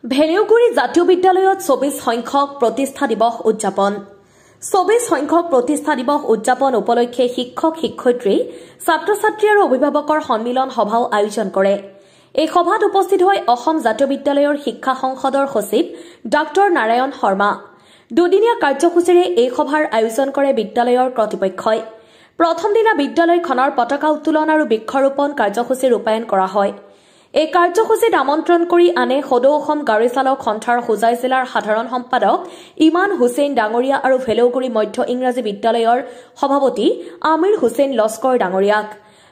ভেলিউগুৰি জাতীয় বিদ্যালয়ত 24 সংখ্যক প্ৰতিষ্ঠা দিৱস উদযাপন 24 সংখ্যক প্ৰতিষ্ঠা দিৱস উদযাপন উপলক্ষে শিক্ষক শিক্ষয়িত্ৰী ছাত্ৰ-ছাত্ৰী আৰু অভিভাৱকৰ সন্মিলন সভাও আয়োজন কৰে। এই সভাত উপস্থিত হৈ অসম জাতীয় বিদ্যালয়ৰ শিক্ষা সংসদৰ সচিব ডক্টৰ নাৰায়ণ শৰ্মা। দুদিনীয়া কাৰ্যসূচীৰে এই সভাৰ আয়োজন কৰে বিদ্যালয়ৰ কৰ্তৃপক্ষই। প্ৰথম দিনা বিদ্যালয়খনৰ পতাকা উত্তোলন আৰু বৃক্ষৰোপণ কাৰ্যসূচী ৰূপায়ণ কৰা হয়। এই কাৰ্যসূচীত আমন্ত্ৰণ কৰি আনে সদৌ অসম গাড়ী চালক সন্থাৰ হোজাই জিলাৰ সাধাৰণ সম্পাদক ইমান হুছেইন ডাঙৰীয়া আৰু ভেলৌগুৰি মধ্য ইংৰাজী বিদ্যালয়ৰ সভাপতি আমিৰ হুছেইন লস্কৰ ডাঙৰীয়াক।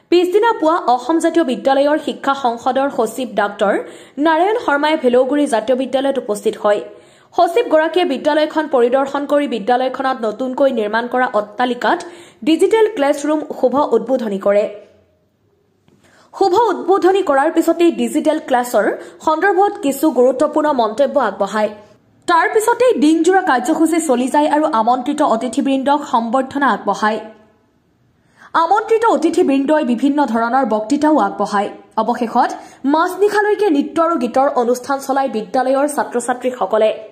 পিছদিনা পুৱা অসম জাতীয় বিদ্যালয়ৰ শিক্ষা সংসদৰ সচিব ডাক্তৰ নাৰায়ণ শৰ্মাই ভেলৌগুৰি জাতীয় বিদ্যালয়ত উপস্থিত হয়। সচিবগৰাকীয়ে বিদ্যালয়খন পৰিদৰ্শন কৰি বিদ্যালয়খনত নতুনকৈ নিৰ্মাণ কৰা অট্টালিকাত ডিজিটেল ক্লাছৰুম শুভ উদ্বোধনী কৰে। শুভ উদ্বোধনী কৰাৰ পিছতে ডিজিটেল ক্লাছৰ সন্দৰ্ভত কিছু গুৰুত্বপূৰ্ণ মন্তব্য আগবঢ়ায়। তাৰ পিছতে দিনজোৰা কাৰ্যসূচী চলি যায় আৰু আমন্ত্ৰিত অতিথিবৃন্দক সম্বৰ্ধনা আগবঢ়ায়। আমন্ত্ৰিত অতিথিবৃন্দই বিভিন্ন ধৰণৰ বক্তৃতাও আগবঢ়ায়। অৱশেষত মাজনিশালৈকে নৃত্য আৰু গীতৰ অনুষ্ঠান চলাই বিদ্যালয়ৰ ছাত্ৰ-ছাত্ৰীসকলে।